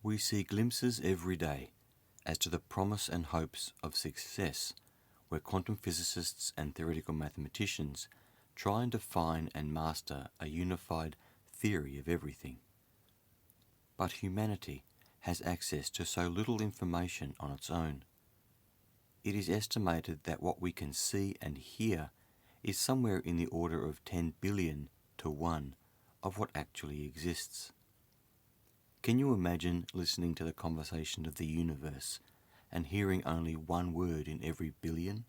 We see glimpses every day as to the promise and hopes of success, where quantum physicists and theoretical mathematicians try and define and master a unified theory of everything. But humanity has access to so little information on its own. It is estimated that what we can see and hear is somewhere in the order of 10 billion to 1 of what actually exists. Can you imagine listening to the conversation of the universe and hearing only one word in every billion?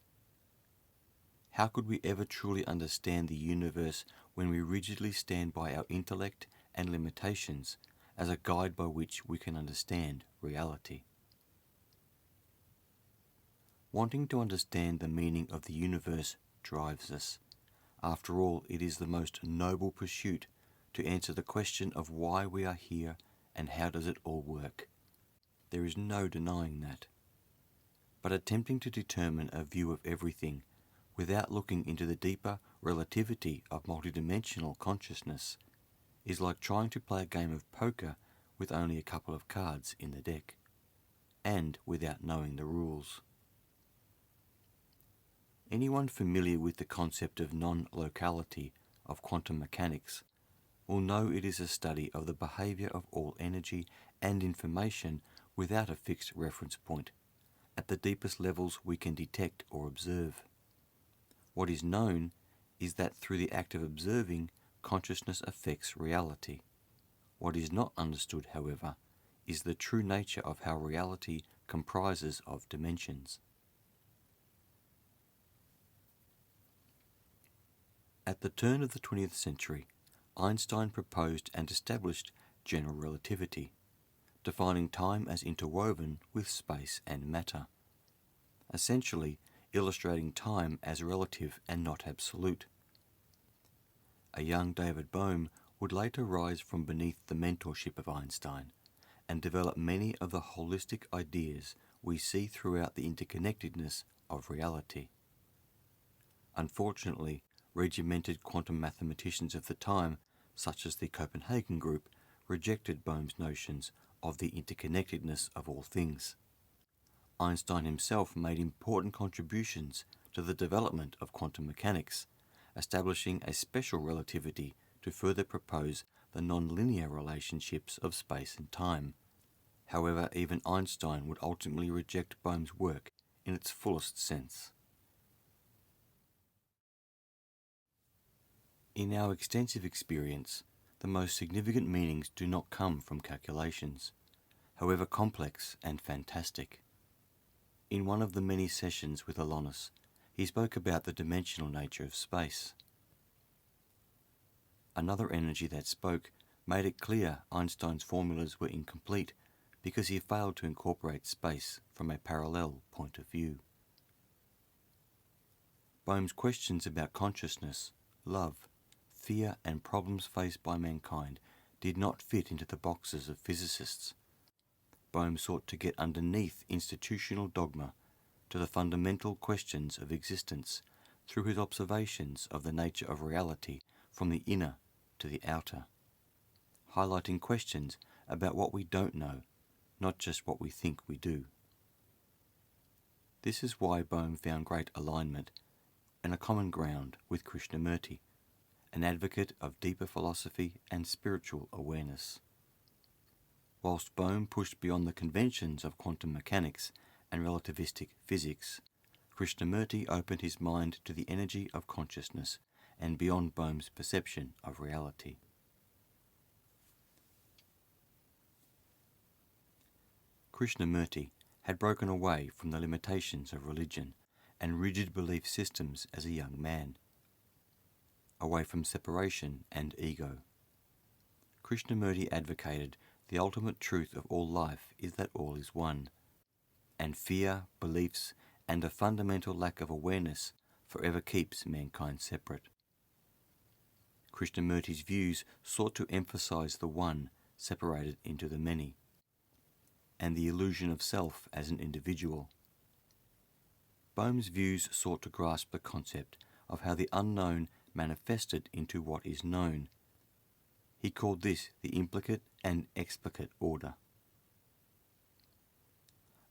How could we ever truly understand the universe when we rigidly stand by our intellect and limitations as a guide by which we can understand reality? Wanting to understand the meaning of the universe drives us. After all, it is the most noble pursuit to answer the question of why we are here and how does it all work. There is no denying that. But attempting to determine a view of everything without looking into the deeper relativity of multidimensional consciousness is like trying to play a game of poker with only a couple of cards in the deck, and without knowing the rules. Anyone familiar with the concept of non-locality of quantum mechanics will know it is a study of the behavior of all energy and information without a fixed reference point, at the deepest levels we can detect or observe. What is known is that through the act of observing, consciousness affects reality. What is not understood, however, is the true nature of how reality comprises of dimensions. At the turn of the 20th century, Einstein proposed and established general relativity, defining time as interwoven with space and matter, essentially illustrating time as relative and not absolute. A young David Bohm would later rise from beneath the mentorship of Einstein and develop many of the holistic ideas we see throughout the interconnectedness of reality. Unfortunately, regimented quantum mathematicians of the time, such as the Copenhagen group, rejected Bohm's notions of the interconnectedness of all things. Einstein himself made important contributions to the development of quantum mechanics, establishing a special relativity to further propose the non-linear relationships of space and time. However, even Einstein would ultimately reject Bohm's work in its fullest sense. In our extensive experience, the most significant meanings do not come from calculations, however complex and fantastic. In one of the many sessions with Elonias, he spoke about the dimensional nature of space. Another energy that spoke made it clear Einstein's formulas were incomplete because he failed to incorporate space from a parallel point of view. Bohm's questions about consciousness, love, fear and problems faced by mankind did not fit into the boxes of physicists. Bohm sought to get underneath institutional dogma to the fundamental questions of existence through his observations of the nature of reality from the inner to the outer, highlighting questions about what we don't know, not just what we think we do. This is why Bohm found great alignment and a common ground with Krishnamurti, an advocate of deeper philosophy and spiritual awareness. Whilst Bohm pushed beyond the conventions of quantum mechanics and relativistic physics, Krishnamurti opened his mind to the energy of consciousness and beyond Bohm's perception of reality. Krishnamurti had broken away from the limitations of religion and rigid belief systems as a young man, away from separation and ego. Krishnamurti advocated the ultimate truth of all life is that all is one, and fear, beliefs, and a fundamental lack of awareness forever keeps mankind separate. Krishnamurti's views sought to emphasize the one separated into the many, and the illusion of self as an individual. Bohm's views sought to grasp the concept of how the unknown manifested into what is known. He called this the implicate and explicate order.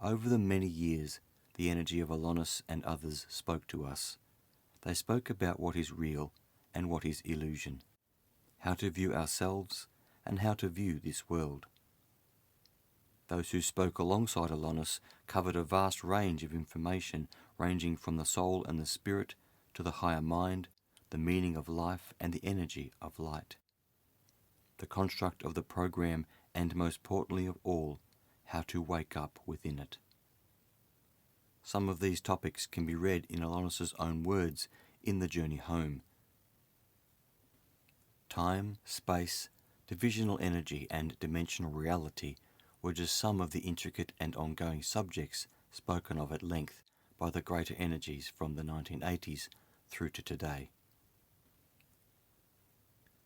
Over the many years, the energy of Elonias and others spoke to us. They spoke about what is real and what is illusion, how to view ourselves and how to view this world. Those who spoke alongside Elonias covered a vast range of information ranging from the soul and the spirit to the higher mind, the meaning of life and the energy of light. The construct of the program and most importantly of all, how to wake up within it. Some of these topics can be read in Elonias' own words in The Journey Home. Time, space, divisional energy and dimensional reality were just some of the intricate and ongoing subjects spoken of at length by the greater energies from the 1980s through to today.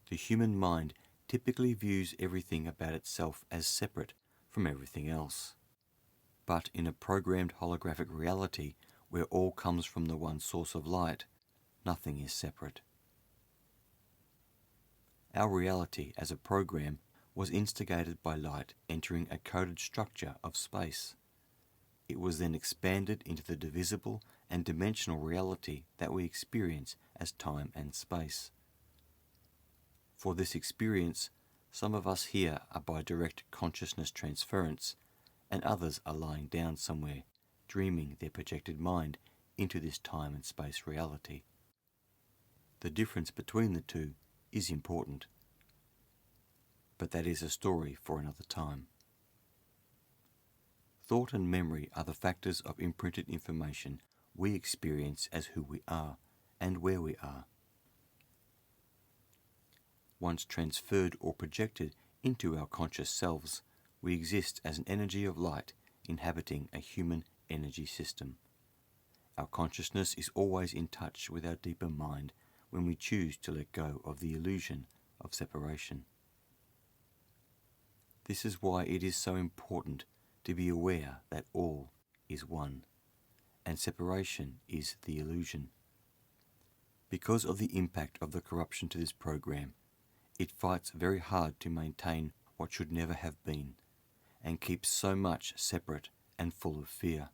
The human mind typically views everything about itself as separate from everything else. But in a programmed holographic reality where all comes from the one source of light, nothing is separate. Our reality as a program was instigated by light entering a coded structure of space. It was then expanded into the divisible and dimensional reality that we experience as time and space. For this experience, some of us here are by direct consciousness transference, and others are lying down somewhere, dreaming their projected mind into this time and space reality. The difference between the two is important, but that is a story for another time. Thought and memory are the factors of imprinted information we experience as who we are and where we are. Once transferred or projected into our conscious selves, we exist as an energy of light inhabiting a human energy system. Our consciousness is always in touch with our deeper mind when we choose to let go of the illusion of separation. This is why it is so important to be aware that all is one, and separation is the illusion. Because of the impact of the corruption to this program, it fights very hard to maintain what should never have been, and keeps so much separate and full of fear.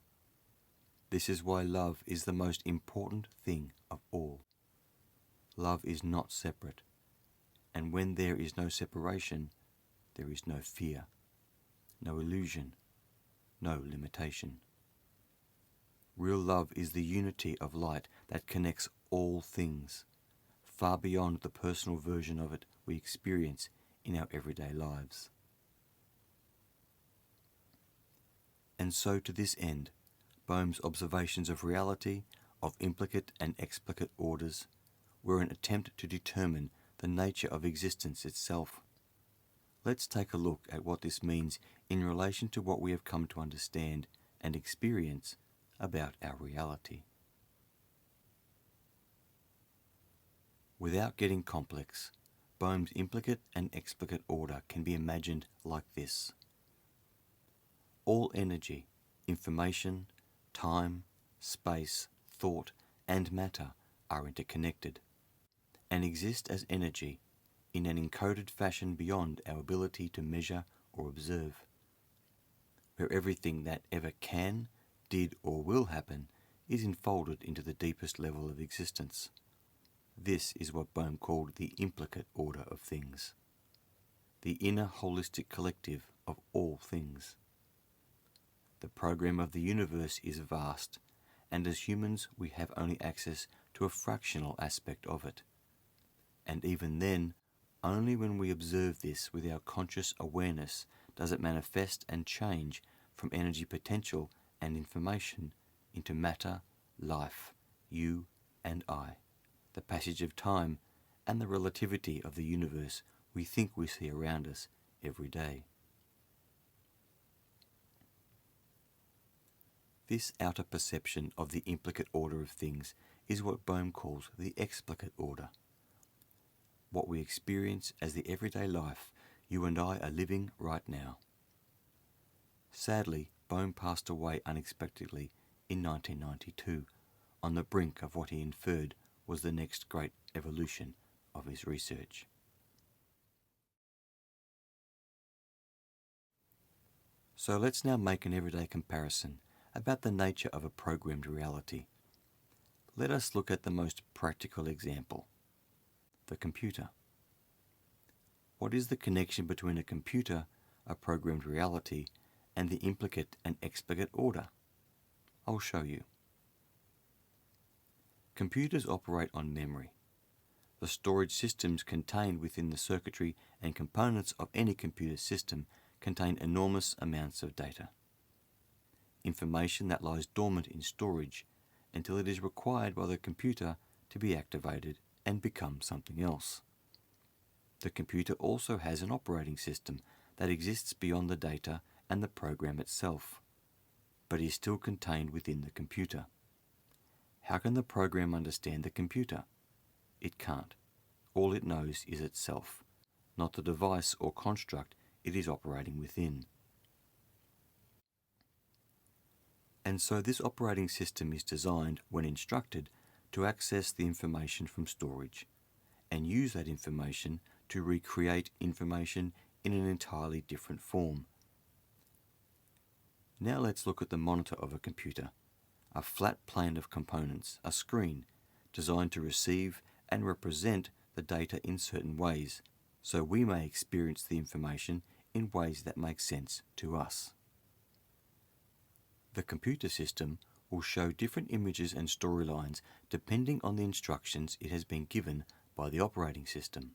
This is why love is the most important thing of all. Love is not separate, and when there is no separation, there is no fear, no illusion, no limitation. Real love is the unity of light that connects all things, far beyond the personal version of it we experience in our everyday lives. And so to this end, Bohm's observations of reality, of implicate and explicate orders, were an attempt to determine the nature of existence itself. Let's take a look at what this means in relation to what we have come to understand and experience about our reality. Without getting complex, Bohm's implicate and explicate order can be imagined like this. All energy, information, time, space, thought, and matter are interconnected, and exist as energy in an encoded fashion beyond our ability to measure or observe, where everything that ever can, did, or will happen is enfolded into the deepest level of existence. This is what Bohm called the implicate order of things, the inner holistic collective of all things. The program of the universe is vast, and as humans we have only access to a fractional aspect of it. And even then, only when we observe this with our conscious awareness does it manifest and change from energy potential and information into matter, life, you and I, the passage of time and the relativity of the universe we think we see around us every day. This outer perception of the implicate order of things is what Bohm calls the explicate order. What we experience as the everyday life you and I are living right now. Sadly, Bohm passed away unexpectedly in 1992, on the brink of what he inferred was the next great evolution of his research. So let's now make an everyday comparison about the nature of a programmed reality. Let us look at the most practical example, the computer. What is the connection between a computer, a programmed reality, and the implicate and explicate order? I'll show you. Computers operate on memory. The storage systems contained within the circuitry and components of any computer system contain enormous amounts of data. Information that lies dormant in storage until it is required by the computer to be activated and become something else. The computer also has an operating system that exists beyond the data and the program itself, but is still contained within the computer. How can the program understand the computer? It can't. All it knows is itself, not the device or construct it is operating within. And so this operating system is designed, when instructed, to access the information from storage and use that information to recreate information in an entirely different form. Now let's look at the monitor of a computer, a flat plane of components, a screen, designed to receive and represent the data in certain ways, so we may experience the information in ways that make sense to us. The computer system will show different images and storylines depending on the instructions it has been given by the operating system.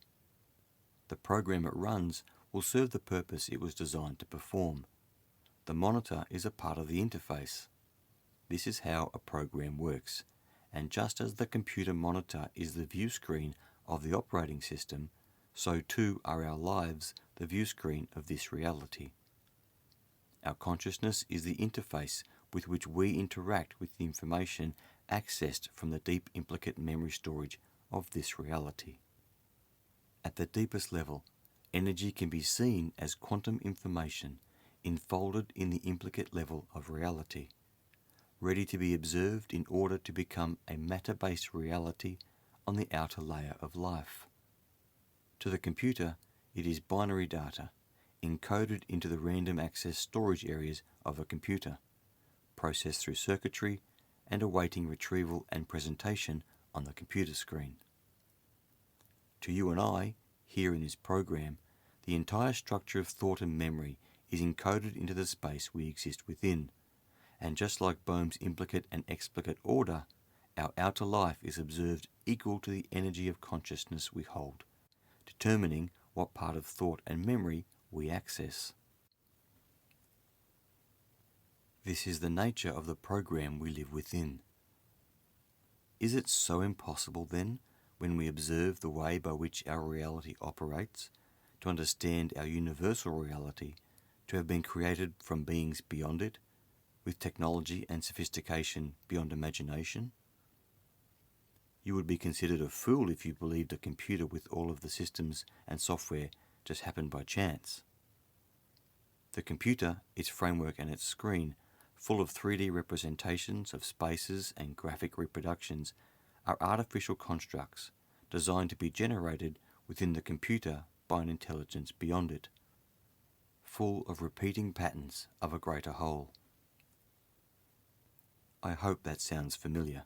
The program it runs will serve the purpose it was designed to perform. The monitor is a part of the interface. This is how a program works, and just as the computer monitor is the view screen of the operating system, so too are our lives the view screen of this reality. Our consciousness is the interface with which we interact with the information accessed from the deep implicate memory storage of this reality. At the deepest level, energy can be seen as quantum information enfolded in the implicate level of reality, ready to be observed in order to become a matter-based reality on the outer layer of life. To the computer, it is binary data, encoded into the random access storage areas of a computer, processed through circuitry and awaiting retrieval and presentation on the computer screen. To you and I, here in this program, the entire structure of thought and memory is encoded into the space we exist within, and just like Bohm's implicate and explicate order, our outer life is observed equal to the energy of consciousness we hold, determining what part of thought and memory we access. This is the nature of the program we live within. Is it so impossible then, when we observe the way by which our reality operates, to understand our universal reality to have been created from beings beyond it, with technology and sophistication beyond imagination? You would be considered a fool if you believed a computer with all of the systems and software just happened by chance. The computer, its framework and its screen, full of 3D representations of spaces and graphic reproductions, are artificial constructs designed to be generated within the computer by an intelligence beyond it, full of repeating patterns of a greater whole. I hope that sounds familiar.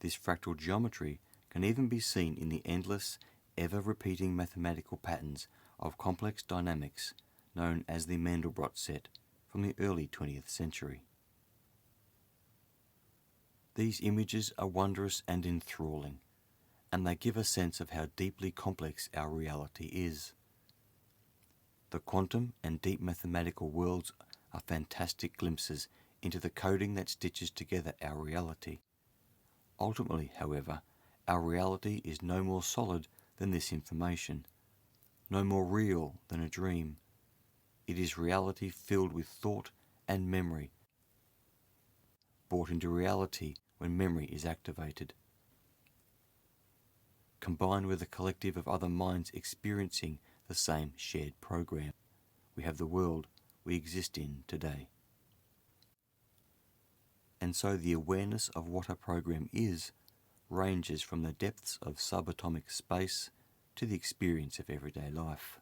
This fractal geometry can even be seen in the endless, ever-repeating mathematical patterns of complex dynamics known as the Mandelbrot set from the early 20th century. These images are wondrous and enthralling, and they give a sense of how deeply complex our reality is. The quantum and deep mathematical worlds are fantastic glimpses into the coding that stitches together our reality. Ultimately, however, our reality is no more solid than this information, no more real than a dream. It is reality filled with thought and memory, brought into reality when memory is activated, combined with a collective of other minds experiencing the same shared program. We have the world we exist in today. And so the awareness of what a program is ranges from the depths of subatomic space to the experience of everyday life.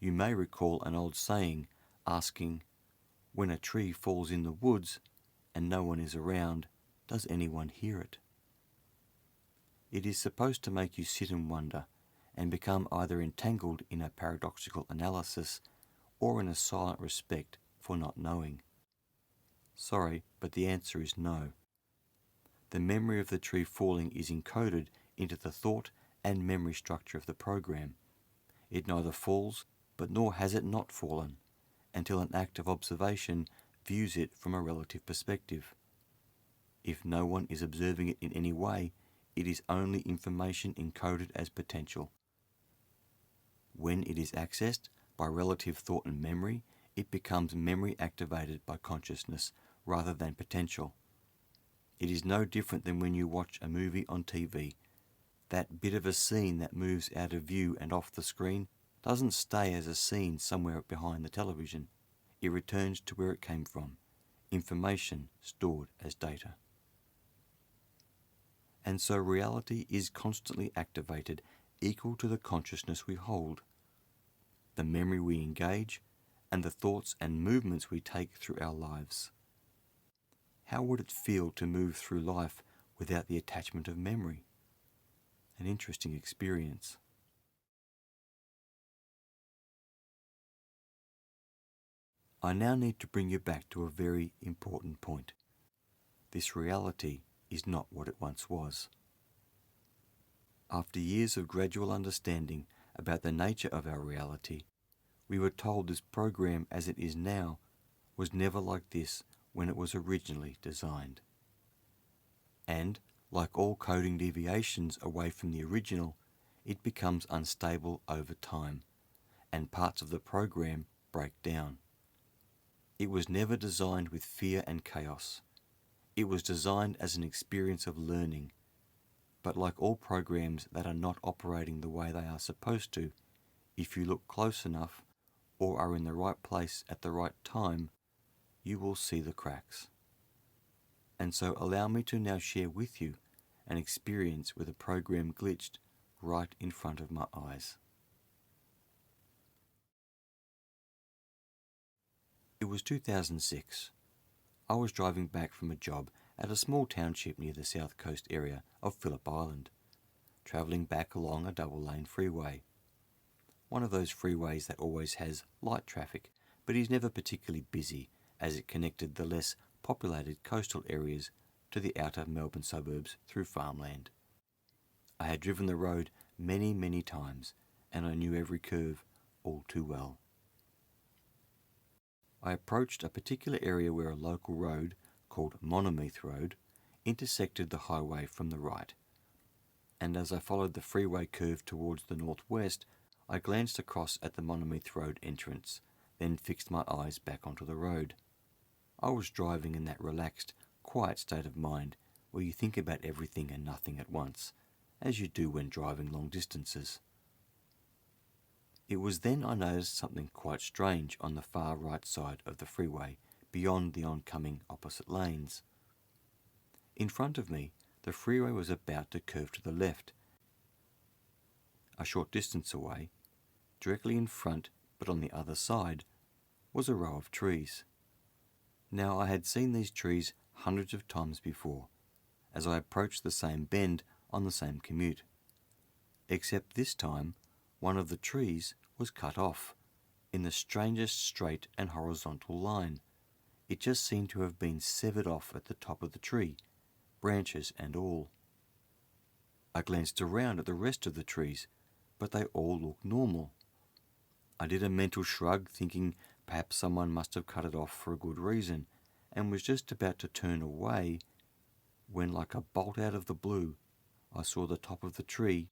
You may recall an old saying asking, when a tree falls in the woods and no one is around, does anyone hear it? It is supposed to make you sit and wonder and become either entangled in a paradoxical analysis or in a silent respect for not knowing. Sorry, but the answer is no. The memory of the tree falling is encoded into the thought and memory structure of the program. It neither falls, but nor has it not fallen, until an act of observation views it from a relative perspective. If no one is observing it in any way, it is only information encoded as potential. When it is accessed by relative thought and memory, it becomes memory activated by consciousness rather than potential. It is no different than when you watch a movie on TV. That bit of a scene that moves out of view and off the screen doesn't stay as a scene somewhere behind the television. It returns to where it came from, information stored as data. And so reality is constantly activated, equal to the consciousness we hold, the memory we engage, and the thoughts and movements we take through our lives. How would it feel to move through life without the attachment of memory? An interesting experience. I now need to bring you back to a very important point. This reality is not what it once was. After years of gradual understanding about the nature of our reality, we were told this program as it is now was never like this when it was originally designed. And, like all coding deviations away from the original, it becomes unstable over time, and parts of the program break down. It was never designed with fear and chaos. It was designed as an experience of learning. But like all programs that are not operating the way they are supposed to, if you look close enough or are in the right place at the right time, you will see the cracks. And so allow me to now share with you an experience where the program glitched right in front of my eyes. It was 2006. I was driving back from a job at a small township near the south coast area of Phillip Island, travelling back along a double-lane freeway. One of those freeways that always has light traffic, but is never particularly busy as it connected the less populated coastal areas to the outer Melbourne suburbs through farmland. I had driven the road many, many times, and I knew every curve all too well. I approached a particular area where a local road, called Monomeath Road, intersected the highway from the right, and as I followed the freeway curve towards the northwest, I glanced across at the Monomeath Road entrance, then fixed my eyes back onto the road. I was driving in that relaxed, quiet state of mind where you think about everything and nothing at once, as you do when driving long distances. It was then I noticed something quite strange on the far right side of the freeway, beyond the oncoming opposite lanes. In front of me, the freeway was about to curve to the left. A short distance away, directly in front but on the other side, was a row of trees. Now I had seen these trees hundreds of times before, as I approached the same bend on the same commute. Except this time, one of the trees was cut off, in the strangest straight and horizontal line. It just seemed to have been severed off at the top of the tree, branches and all. I glanced around at the rest of the trees, but they all looked normal. I did a mental shrug, thinking perhaps someone must have cut it off for a good reason, and was just about to turn away when, like a bolt out of the blue, I saw the top of the tree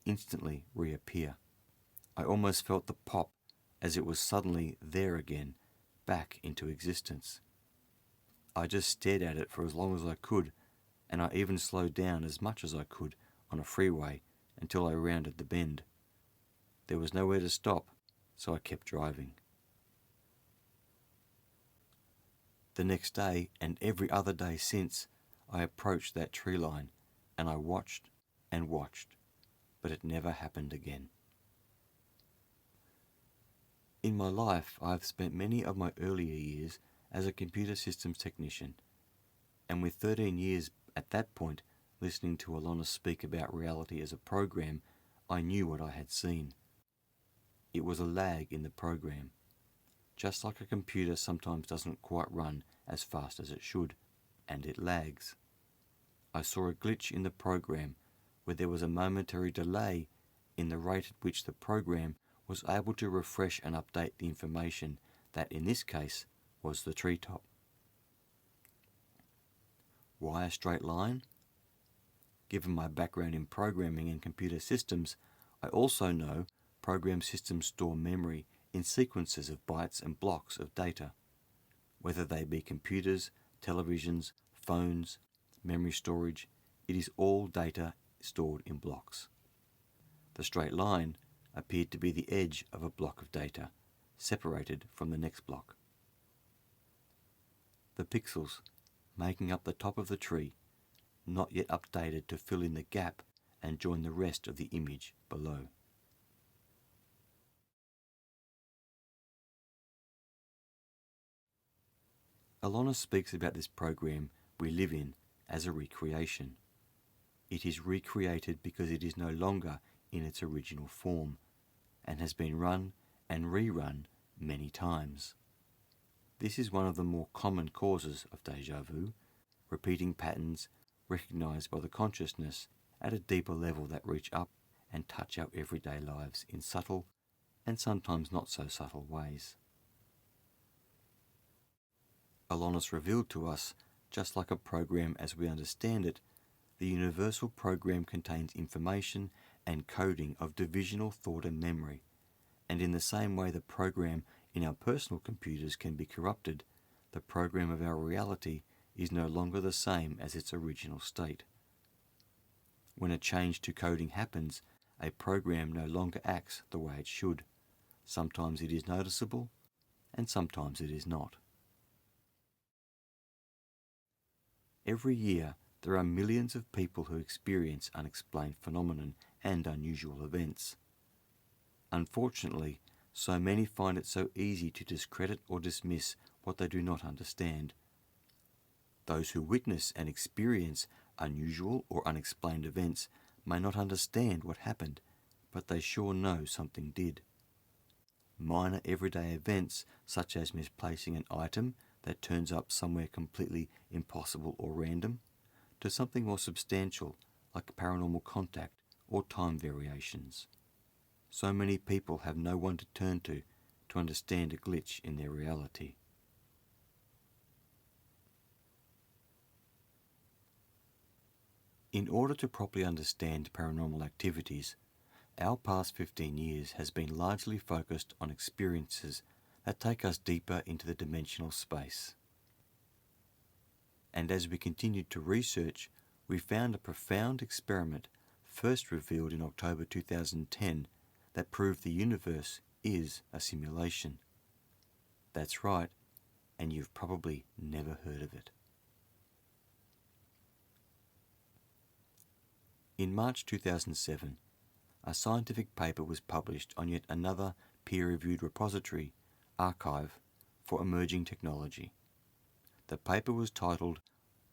instantly reappear. I almost felt the pop as it was suddenly there again, back into existence. I just stared at it for as long as I could, and I even slowed down as much as I could on a freeway until I rounded the bend. There was nowhere to stop, so I kept driving. The next day, and every other day since, I approached that tree line, and I watched and watched, but it never happened again. In my life, I have spent many of my earlier years as a computer systems technician, and with 13 years at that point listening to Elonias speak about reality as a program, I knew what I had seen. It was a lag in the program. Just like a computer sometimes doesn't quite run as fast as it should, and it lags. I saw a glitch in the program where there was a momentary delay in the rate at which the program was able to refresh and update the information that in this case was the treetop. Why a straight line? Given my background in programming and computer systems, I also know program systems store memory in sequences of bytes and blocks of data, whether they be computers, televisions, phones, memory storage. It is all data stored in blocks. The straight line appeared to be the edge of a block of data, separated from the next block. The pixels making up the top of the tree, not yet updated to fill in the gap and join the rest of the image below. Elonias speaks about this program we live in as a recreation. It is recreated because it is no longer in its original form and has been run and rerun many times. This is one of the more common causes of déjà vu, repeating patterns recognized by the consciousness at a deeper level that reach up and touch our everyday lives in subtle and sometimes not so subtle ways. Elonias revealed to us, just like a program as we understand it, the universal program contains information and coding of divisional thought and memory, and in the same way the program in our personal computers can be corrupted, the program of our reality is no longer the same as its original state. When a change to coding happens, a program no longer acts the way it should. Sometimes it is noticeable, and sometimes it is not. Every year, there are millions of people who experience unexplained phenomenon and unusual events. Unfortunately, so many find it so easy to discredit or dismiss what they do not understand. Those who witness and experience unusual or unexplained events may not understand what happened, but they sure know something did. Minor everyday events, such as misplacing an item that turns up somewhere completely impossible or random, to something more substantial like paranormal contact or time variations. So many people have no one to turn to understand a glitch in their reality. In order to properly understand paranormal activities, our past 15 years has been largely focused on experiences that take us deeper into the dimensional space. And as we continued to research, we found a profound experiment first revealed in October 2010 that proved the universe is a simulation. That's right, and you've probably never heard of it. In March 2007, a scientific paper was published on yet another peer-reviewed repository, archive, for emerging technology. The paper was titled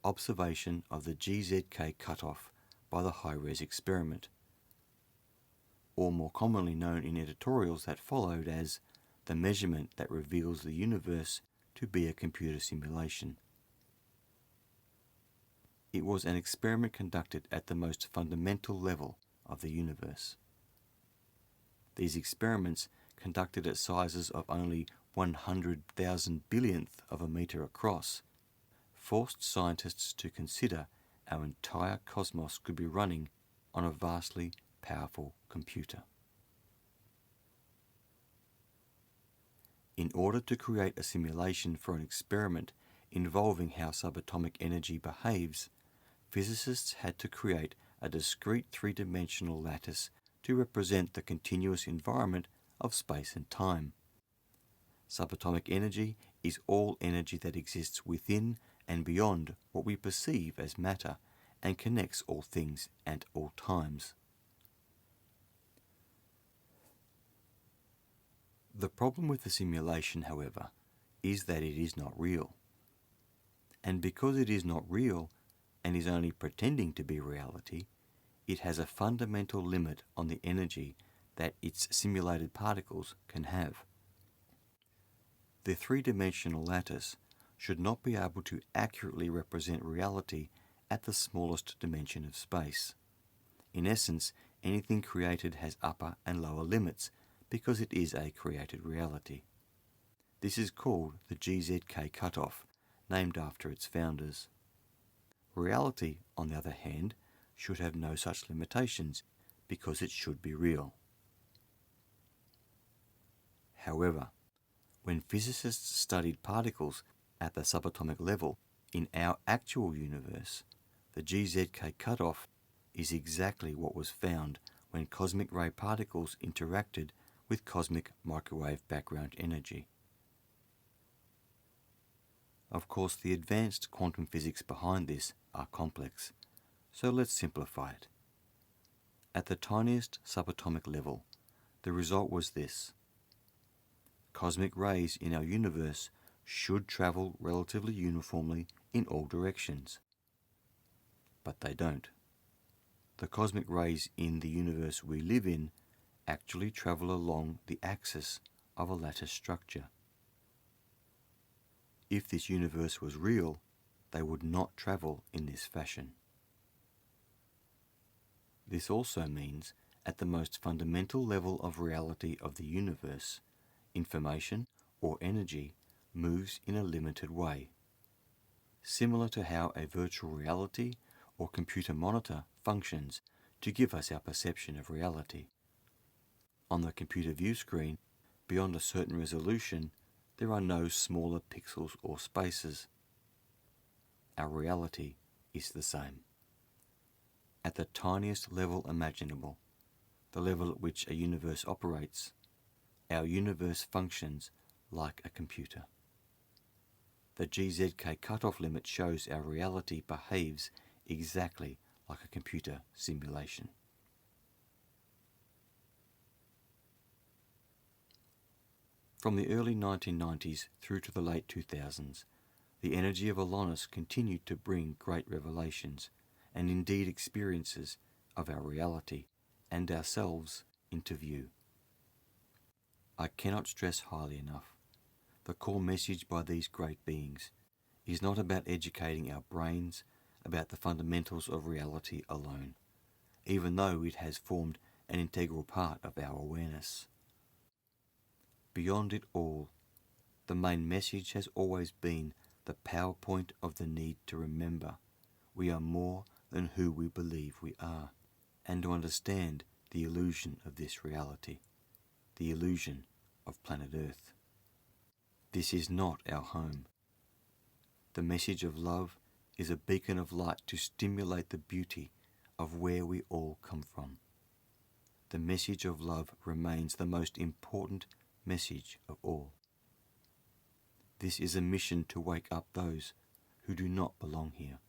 Observation of the GZK Cutoff by the High-Res Experiment, or more commonly known in editorials that followed as the measurement that reveals the universe to be a computer simulation. It was an experiment conducted at the most fundamental level of the universe. These experiments, conducted at sizes of only 100,000 billionth of a meter across, forced scientists to consider our entire cosmos could be running on a vastly powerful computer. In order to create a simulation for an experiment involving how subatomic energy behaves, physicists had to create a discrete three-dimensional lattice to represent the continuous environment of space and time. Subatomic energy is all energy that exists within and beyond what we perceive as matter and connects all things at all times. The problem with the simulation, however, is that it is not real. And because it is not real and is only pretending to be reality, it has a fundamental limit on the energy that its simulated particles can have. The three-dimensional lattice should not be able to accurately represent reality at the smallest dimension of space. In essence, anything created has upper and lower limits because it is a created reality. This is called the GZK cutoff, named after its founders. Reality, on the other hand, should have no such limitations because it should be real. However, when physicists studied particles at the subatomic level in our actual universe, the GZK cutoff is exactly what was found when cosmic ray particles interacted with cosmic microwave background energy. Of course, the advanced quantum physics behind this are complex, so let's simplify it. At the tiniest subatomic level, the result was this. Cosmic rays in our universe should travel relatively uniformly in all directions. But they don't. The cosmic rays in the universe we live in actually travel along the axis of a lattice structure. If this universe was real, they would not travel in this fashion. This also means, at the most fundamental level of reality of the universe, information or energy moves in a limited way, similar to how a virtual reality or computer monitor functions to give us our perception of reality. On the computer view screen, beyond a certain resolution, there are no smaller pixels or spaces. Our reality is the same. At the tiniest level imaginable, the level at which a universe operates, our universe functions like a computer. The GZK cutoff limit shows our reality behaves exactly like a computer simulation. From the early 1990s through to the late 2000s, the energy of Elonias continued to bring great revelations, and indeed experiences, of our reality and ourselves into view. I cannot stress highly enough, the core message by these great beings is not about educating our brains about the fundamentals of reality alone, even though it has formed an integral part of our awareness. Beyond it all, the main message has always been the PowerPoint of the need to remember we are more than who we believe we are, and to understand the illusion of this reality, the illusion of planet Earth. This is not our home. The message of love is a beacon of light to stimulate the beauty of where we all come from. The message of love remains the most important message of all. This is a mission to wake up those who do not belong here.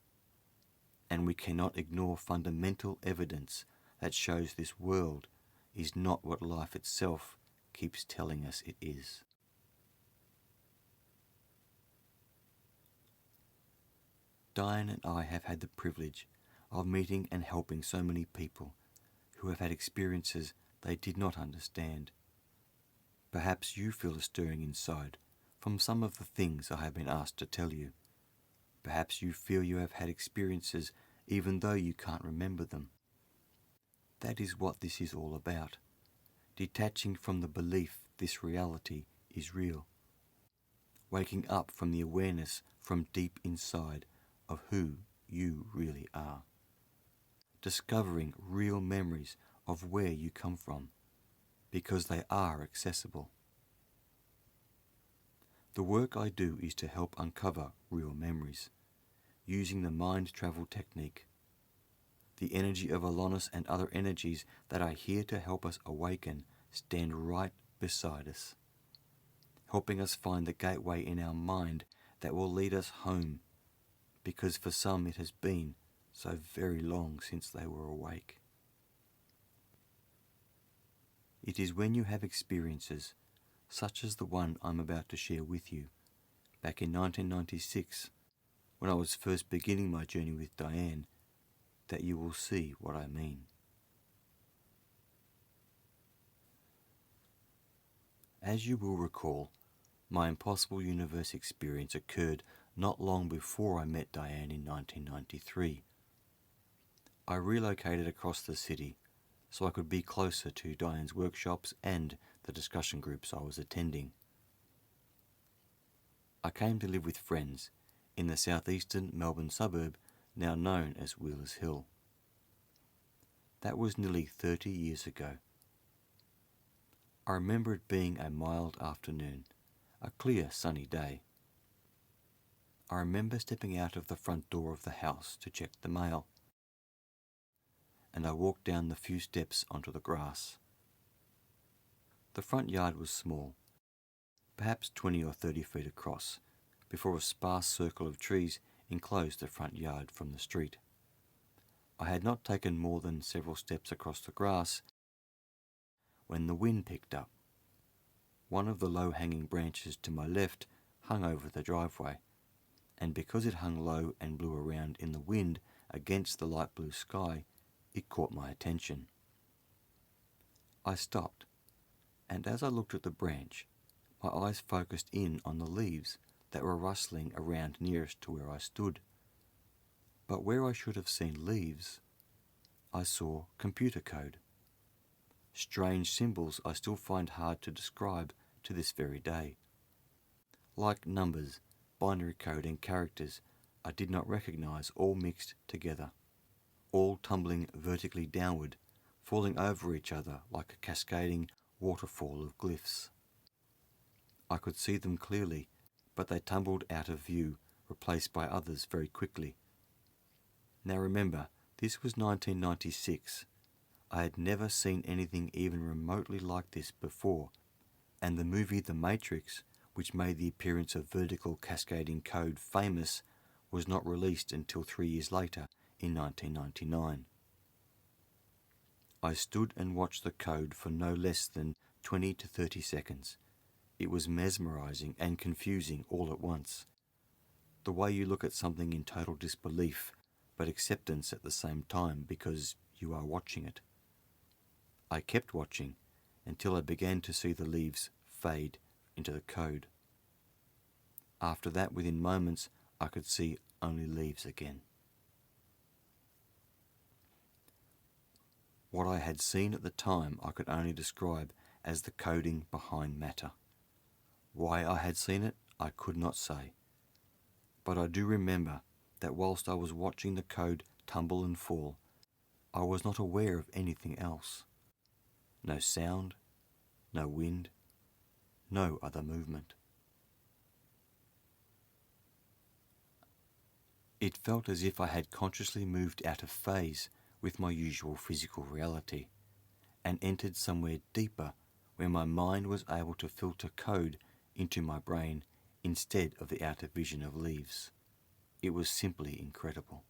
And we cannot ignore fundamental evidence that shows this world is not what life itself keeps telling us it is. Diane and I have had the privilege of meeting and helping so many people who have had experiences they did not understand. Perhaps you feel a stirring inside from some of the things I have been asked to tell you. Perhaps you feel you have had experiences even though you can't remember them. That is what this is all about, detaching from the belief this reality is real, waking up from the awareness from deep inside of who you really are, discovering real memories of where you come from, because they are accessible. The work I do is to help uncover real memories, using the mind travel technique. The energy of Elonias and other energies that are here to help us awaken stand right beside us, helping us find the gateway in our mind that will lead us home, because for some it has been so very long since they were awake. It is when you have experiences such as the one I'm about to share with you, back in 1996, when I was first beginning my journey with Diane, that you will see what I mean. As you will recall, my Impossible Universe experience occurred not long before I met Diane in 1993. I relocated across the city so I could be closer to Diane's workshops and the discussion groups I was attending. I came to live with friends in the southeastern Melbourne suburb now known as Wheelers Hill. That was nearly 30 years ago. I remember it being a mild afternoon, a clear sunny day. I remember stepping out of the front door of the house to check the mail, and I walked down the few steps onto the grass. The front yard was small, perhaps 20 or 30 feet across, before a sparse circle of trees enclosed the front yard from the street. I had not taken more than several steps across the grass when the wind picked up. One of the low-hanging branches to my left hung over the driveway, and because it hung low and blew around in the wind against the light blue sky, it caught my attention. I stopped, and as I looked at the branch, my eyes focused in on the leaves that were rustling around nearest to where I stood. But where I should have seen leaves, I saw computer code. Strange symbols I still find hard to describe to this very day. Like numbers, binary code and characters I did not recognize, all mixed together, all tumbling vertically downward, falling over each other like a cascading waterfall of glyphs. I could see them clearly, but they tumbled out of view, replaced by others very quickly. Now remember, this was 1996. I had never seen anything even remotely like this before, and the movie The Matrix, which made the appearance of vertical cascading code famous, was not released until 3 years later in 1999. I stood and watched the code for no less than 20 to 30 seconds. It was mesmerizing and confusing all at once. The way you look at something in total disbelief, but acceptance at the same time because you are watching it. I kept watching until I began to see the leaves fade into the code. After that, within moments, I could see only leaves again. What I had seen at the time I could only describe as the coding behind matter. Why I had seen it, I could not say. But I do remember that whilst I was watching the code tumble and fall, I was not aware of anything else. No sound, no wind, no other movement. It felt as if I had consciously moved out of phase with my usual physical reality and entered somewhere deeper where my mind was able to filter code into my brain instead of the outer vision of leaves. It was simply incredible.